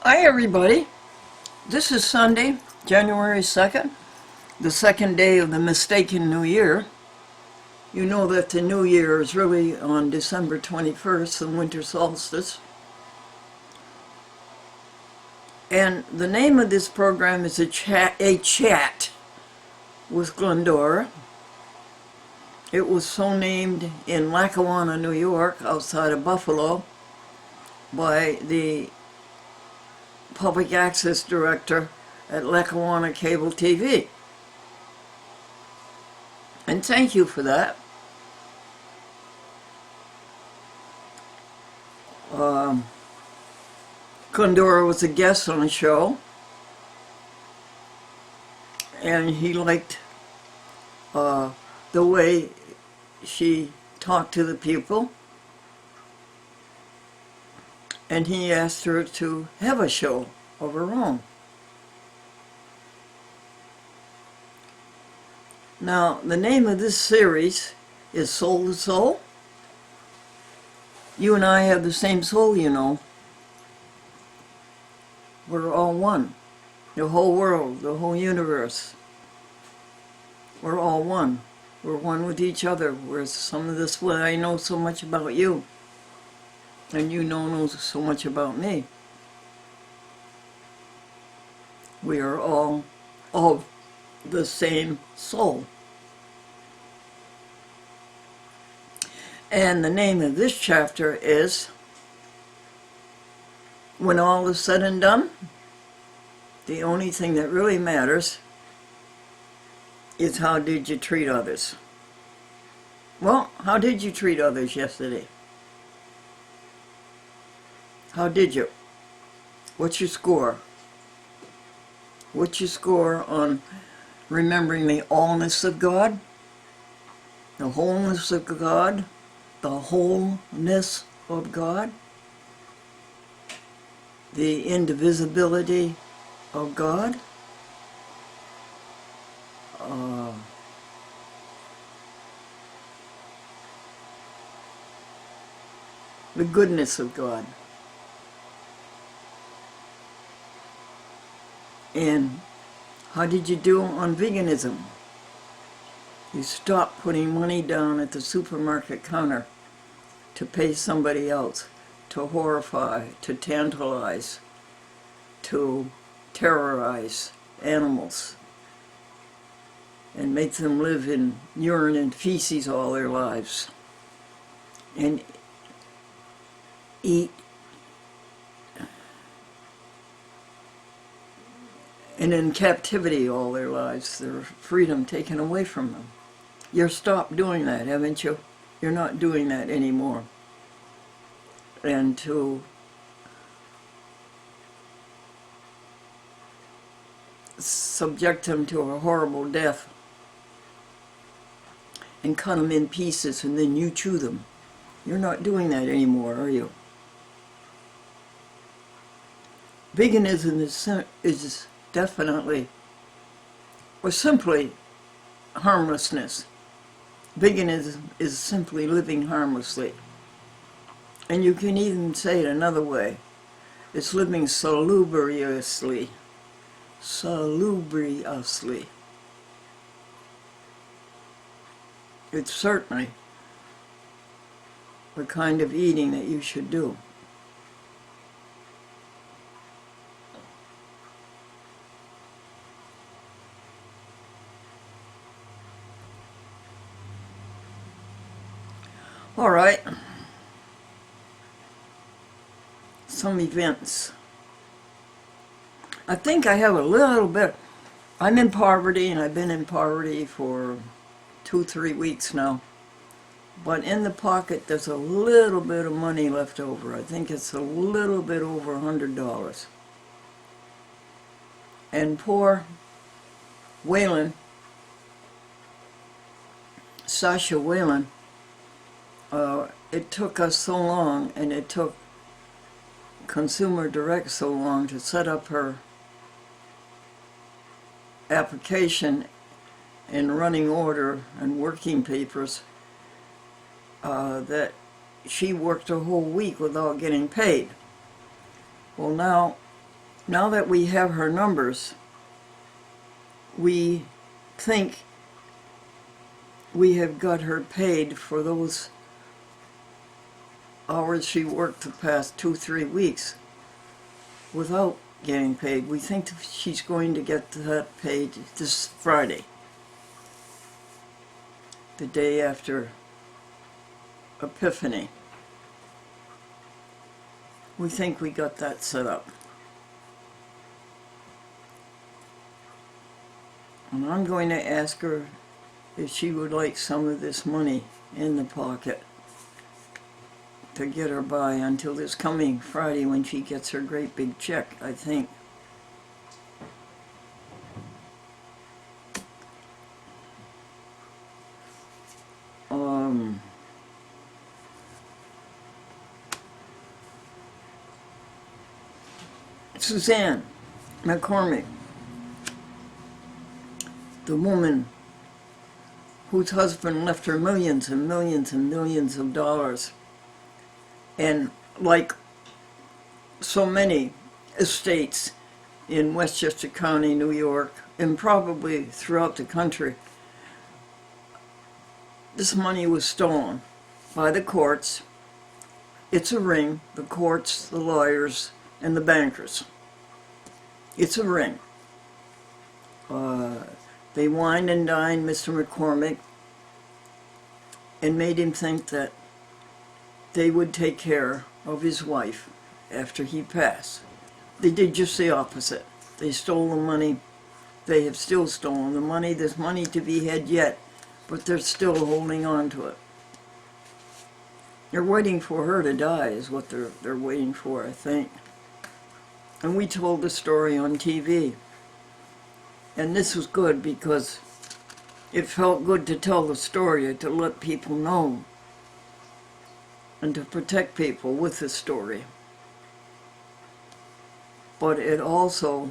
Hi everybody, this is Sunday, January 2nd, the second day of the mistaken New Year. You know that the New Year is really on December 21st, the winter solstice. And the name of this program is a chat with Glendora. It was so named in Lackawanna, New York, outside of Buffalo, by the public access director at Lackawanna Cable TV. And thank you for that. Glendora was a guest on the show, and he liked the way she talked to the people, and he asked her to have a show of her own. Now, the name of this series is Soul to Soul. You and I have the same soul, you know. We're all one. The whole world, the whole universe. We're all one. We're one with each other. Whereas some of this, well, I know so much about you, and you know so much about me. We are all of the same soul. And the name of this chapter is When All is Said and Done, the only thing that really matters is how did you treat others. Well, how did you treat others yesterday? How did you? What's your score? What's your score on remembering the allness of God, the wholeness of God, the wholeness of God, the indivisibility of God, the goodness of God? And how did you do on veganism? You stopped putting money down at the supermarket counter to pay somebody else, to horrify, to tantalize, to terrorize animals, and make them live in urine and feces all their lives, and eat and in captivity all their lives, their freedom taken away from them. You've stopped doing that, haven't you? You're not doing that anymore. And to subject them to a horrible death and cut them in pieces and then you chew them. You're not doing that anymore, are you? Veganism is definitely, or simply, harmlessness. Veganism is simply living harmlessly. And you can even say it another way. It's living salubriously. Salubriously. It's certainly the kind of eating that you should do. All right. Some events. I think I have a little bit. I'm in poverty, and I've been in poverty for 2-3 weeks now. But in the pocket, there's a little bit of money left over. I think it's a little bit over $100. And poor Whalen, Sasha Whalen, it took us so long, and it took Consumer Direct so long to set up her application and running order and working papers that she worked a whole week without getting paid. Well, now Now that we have her numbers, we think we have got her paid for those hours she worked the past 2-3 weeks without getting paid. We think she's going to get that paid this Friday, the day after Epiphany. We think we got that set up. And I'm going to ask her if she would like some of this money in the pocket to get her by until this coming Friday when she gets her great big check, I think. Suzanne McCormick, the woman whose husband left her millions and millions and millions of dollars, and like so many estates in Westchester County, New York, and probably throughout the country, this money was stolen by the courts. It's a ring, the courts, the lawyers, and the bankers. It's a ring. They wined and dined Mr. McCormick and made him think that they would take care of his wife after he passed. They did just the opposite. They stole the money. They have still stolen the money. There's money to be had yet, but they're still holding on to it. They're waiting for her to die is what they're waiting for, I think. And we told the story on TV. And this was good because it felt good to tell the story, to let people know, and to protect people with the story. But it also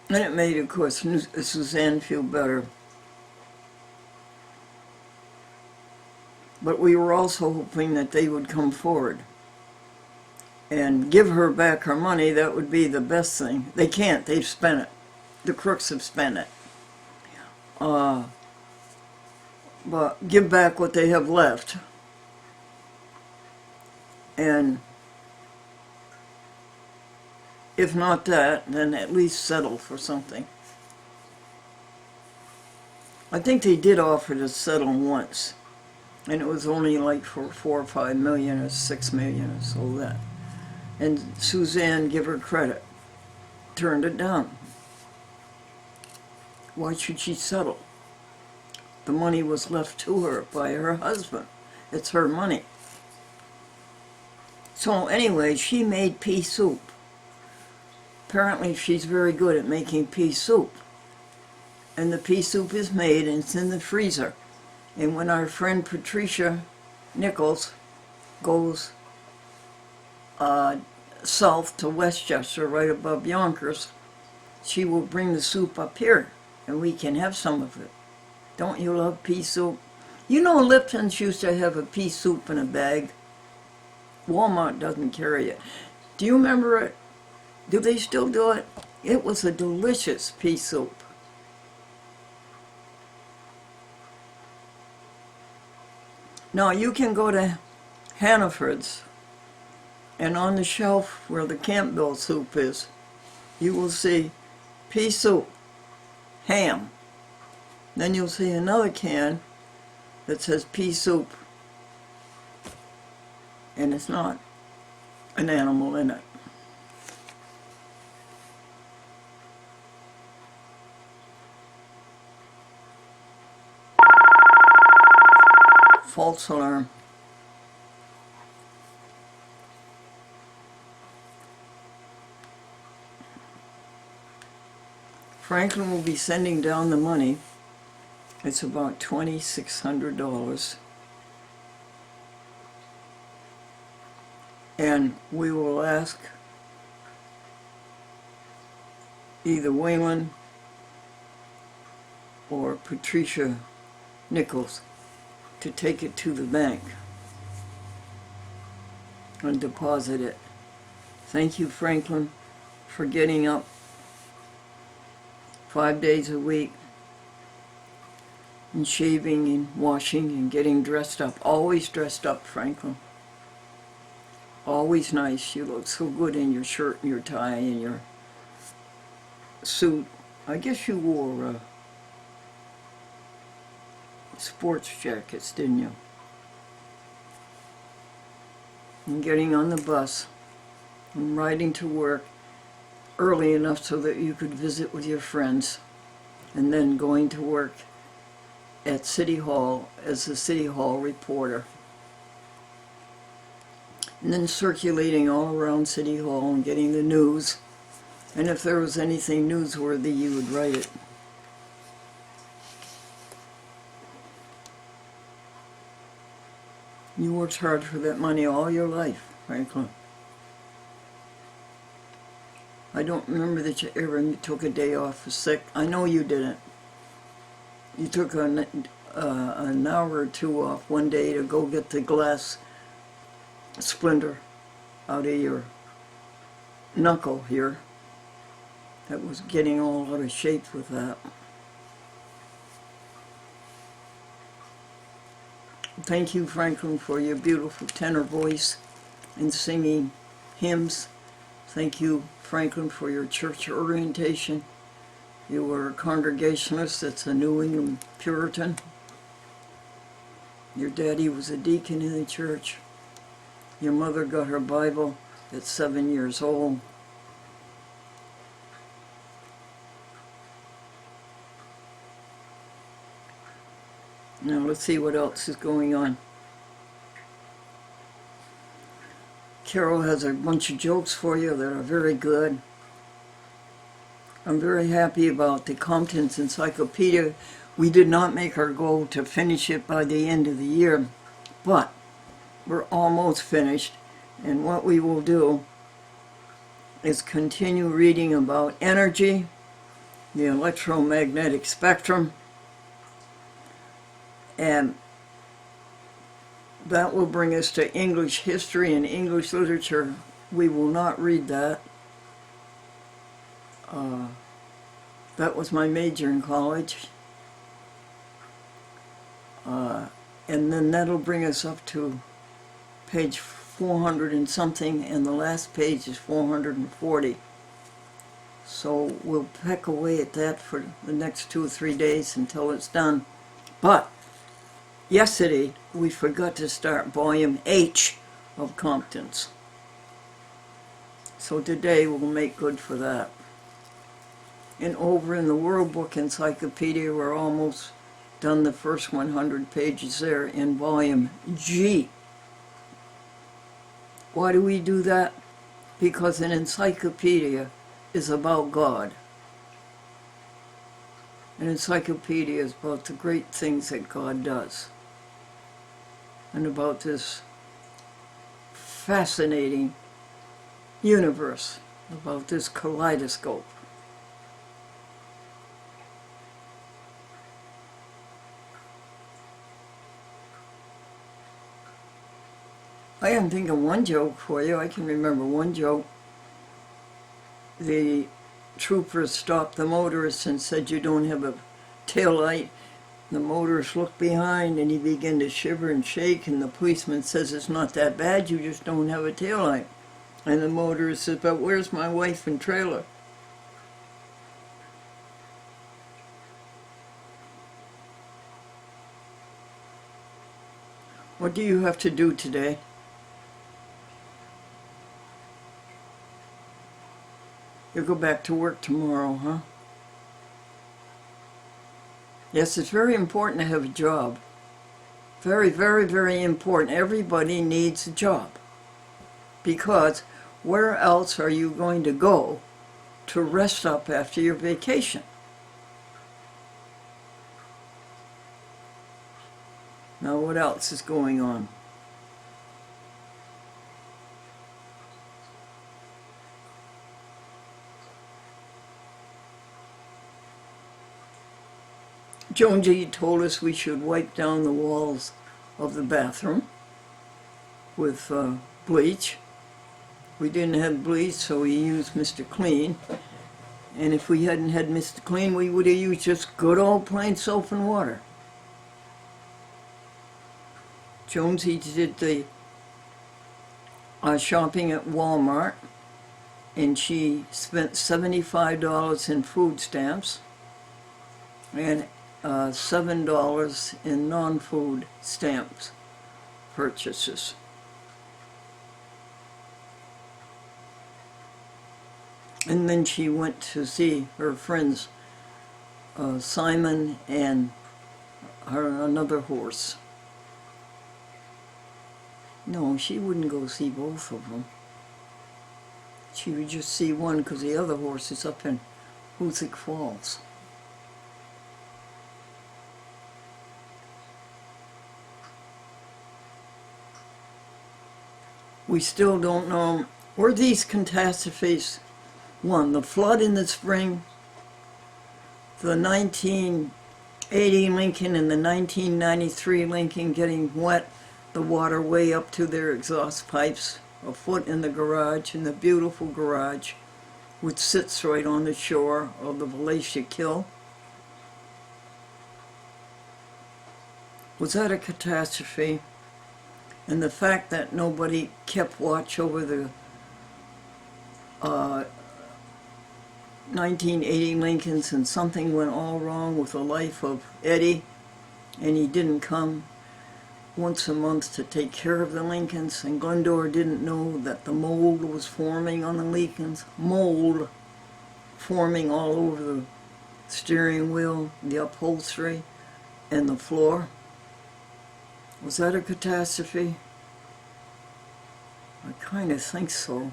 and it made, of course, Suzanne feel better. But we were also hoping that they would come forward and give her back her money. That would be the best thing. They can't. They've spent it. The crooks have spent it. But give back what they have left. And if not that, then at least settle for something. I think they did offer to settle once. And it was only like for 4 or 5 million or 6 million or so that. And Suzanne, give her credit, turned it down. Why should she settle? The money was left to her by her husband. It's her money. So anyway, she made pea soup. Apparently she's very good at making pea soup. And the pea soup is made and it's in the freezer. And when our friend Patricia Nichols goes south to Westchester, right above Yonkers, she will bring the soup up here, and we can have some of it. Don't you love pea soup? You know Lipton's used to have a pea soup in a bag. Walmart doesn't carry it. Do you remember it? Do they still do it? It was a delicious pea soup. Now you can go to Hannaford's, and on the shelf where the Campbell soup is, you will see pea soup, ham. Then you'll see another can that says pea soup, and it's not an animal in it. False alarm. Franklin will be sending down the money. It's about $2,600. And we will ask either Wayland or Patricia Nichols to take it to the bank and deposit it. Thank you, Franklin, for getting up 5 days a week and shaving and washing and getting dressed up. Always dressed up, Franklin. Always nice. You look so good in your shirt and your tie and your suit. I guess you wore sports jackets, didn't you? And getting on the bus and riding to work early enough so that you could visit with your friends, and then going to work at City Hall as a City Hall reporter, and then circulating all around City Hall and getting the news, and if there was anything newsworthy you would write it. You worked hard for that money all your life, Franklin. I don't remember that you ever took a day off for sick. I know you didn't. You took an hour or two off one day to go get the glass splinter out of your knuckle here. That was getting all out of shape with that. Thank you, Franklin, for your beautiful tenor voice and singing hymns. Thank you, Franklin, for your church orientation. You were a Congregationalist. That's a New England Puritan. Your daddy was a deacon in the church. Your mother got her Bible at 7 years old. Now let's see what else is going on. Carol has a bunch of jokes for you that are very good. I'm very happy about the Compton's Encyclopedia. We did not make our goal to finish it by the end of the year, but we're almost finished, and what we will do is continue reading about energy, the electromagnetic spectrum, and that will bring us to English history and English literature. We will not read that. That was my major in college. And then that'll bring us up to page 400 and something, and the last page is 440. So we'll peck away at that for the next 2 or 3 days until it's done. But yesterday we forgot to start volume H of Compton's. So today we'll make good for that. And over in the World Book Encyclopedia, we're almost done the first 100 pages there in volume G. Why do we do that? Because an encyclopedia is about God. An encyclopedia is about the great things that God does, and about this fascinating universe, about this kaleidoscope. I can think of one joke for you. I can remember one joke. The troopers stopped the motorist and said, "You don't have a tail light." The motorist looked behind and he began to shiver and shake, and the policeman says, "It's not that bad, you just don't have a tail light." And the motorist says, "But where's my wife and trailer?" What do you have to do today? You'll go back to work tomorrow, huh? Yes, it's very important to have a job. Very, very, very important. Everybody needs a job. Because where else are you going to go to rest up after your vacation? Now, what else is going on? Jonesy told us we should wipe down the walls of the bathroom with bleach. We didn't have bleach, so we used Mr. Clean. And if we hadn't had Mr. Clean, we would have used just good old plain soap and water. Jonesy did the shopping at Walmart, and she spent $75 in food stamps and $7 in non-food stamps purchases. And then she went to see her friends Simon and another horse. No, she wouldn't go see both of them. She would just see one because the other horse is up in Hoosick Falls. We still don't know where these catastrophes. One, the flood in the spring, the 1980 Lincoln and the 1993 Lincoln getting wet, the water way up to their exhaust pipes, a foot in the garage, in the beautiful garage, which sits right on the shore of the Valatia Kill. Was that a catastrophe? And the fact that nobody kept watch over the 1980 Lincolns, and something went all wrong with the life of Eddie, and he didn't come once a month to take care of the Lincolns, and Glendora didn't know that the mold was forming on the Lincolns. Mold forming all over the steering wheel, the upholstery, and the floor. Was that a catastrophe? I kind of think so.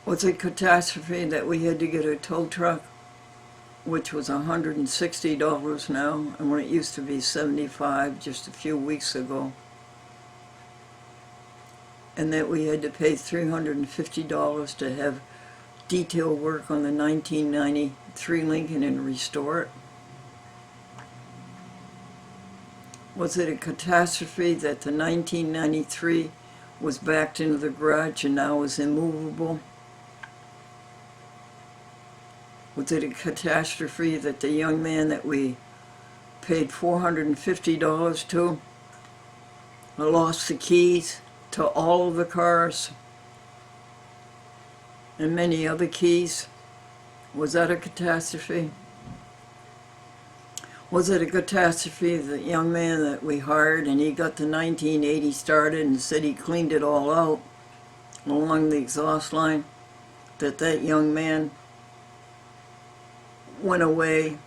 Was it a catastrophe that we had to get a tow truck, which was $160 now, and when it used to be $75 just a few weeks ago, and that we had to pay $350 to have detail work on the 1993 Lincoln and restore it? Was it a catastrophe that the 1993 was backed into the garage and now is immovable? Was it a catastrophe that the young man that we paid $450 to lost the keys to all of the cars and many other keys? Was that a catastrophe? Was it a catastrophe, the young man that we hired and he got the 1980 started and said he cleaned it all out along the exhaust line, that young man went away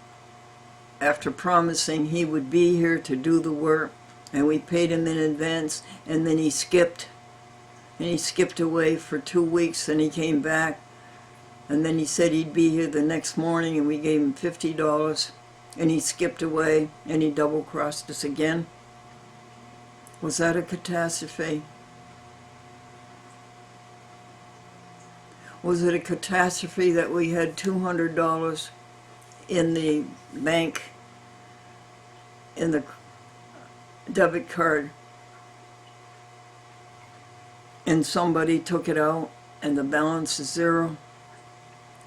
after promising he would be here to do the work, and we paid him in advance, and then he skipped away for 2 weeks, and he came back, and then he said he'd be here the next morning, and we gave him $50, and he skipped away, and he double-crossed us again. Was that a catastrophe? Was it a catastrophe that we had $200 in the bank, in the debit card, and somebody took it out and the balance is zero?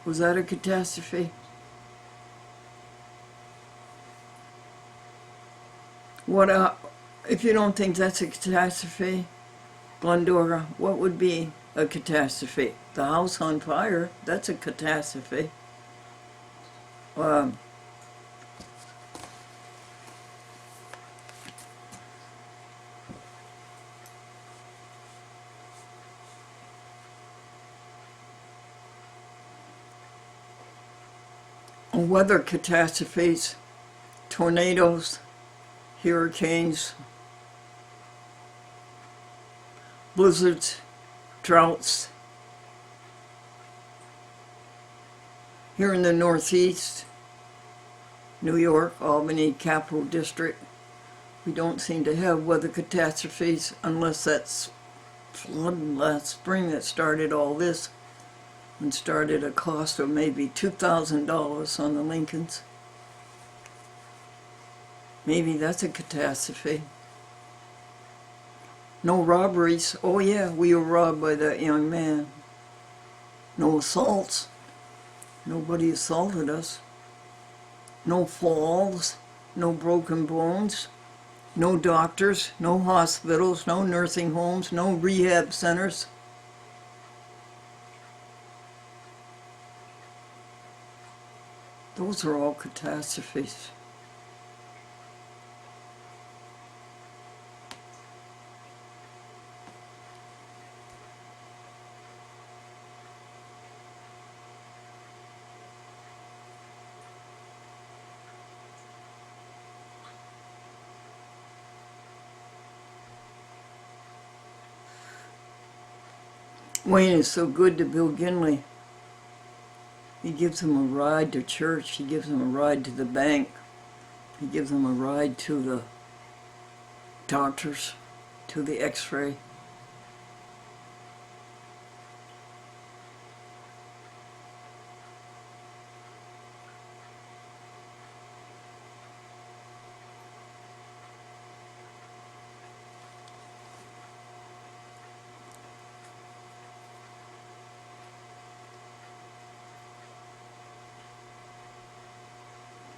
Was that a catastrophe? What if you don't think that's a catastrophe, Glendora, what would be a catastrophe? The house on fire, that's a catastrophe. Weather catastrophes, tornadoes, hurricanes, blizzards, droughts. Here in the Northeast, New York, Albany, Capital District, we don't seem to have weather catastrophes unless that's flood last spring that started all this and started a cost of maybe $2,000 on the Lincolns. Maybe that's a catastrophe. No robberies. Oh yeah, we were robbed by that young man. No assaults. Nobody assaulted us. No falls. No broken bones. No doctors. No hospitals. No nursing homes. No rehab centers. Those are all catastrophes. Wayne is so good to Bill Ginley. He gives him a ride to church. He gives him a ride to the bank. He gives him a ride to the doctors, to the x-ray.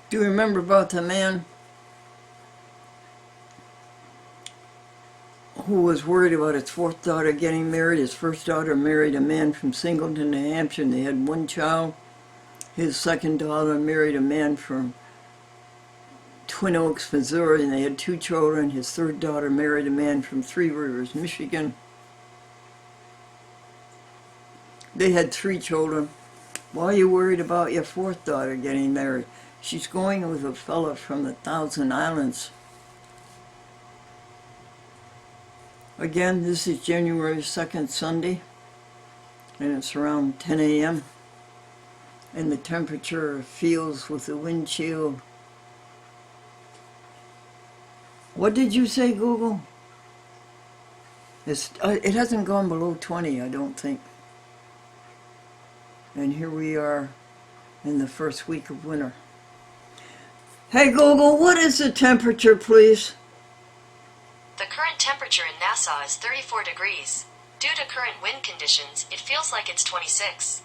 Do you remember about the man who was worried about his fourth daughter getting married? His first daughter married a man from Singleton, New Hampshire, and they had one child. His second daughter married a man from Twin Oaks, Missouri, and they had two children. His third daughter married a man from Three Rivers, Michigan. They had 3 children. Why are you worried about your fourth daughter getting married? She's going with a fella from the Thousand Islands. Again, this is January 2nd, Sunday, and it's around 10 a.m. And the temperature feels with the wind chill. What did you say, Google? It hasn't gone below 20, I don't think. And here we are in the first week of winter. Hey Google, what is the temperature, please? The current temperature in Nassau is 34 degrees. Due to current wind conditions, it feels like it's 26.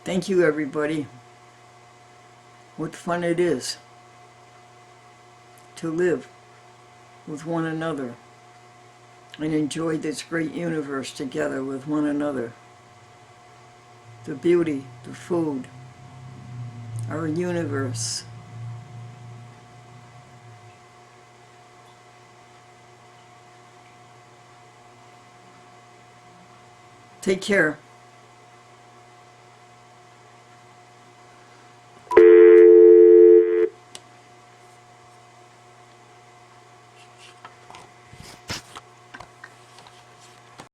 Thank you, everybody. What fun it is to live with one another and enjoy this great universe together with one another. The beauty, the food, our universe. Take care.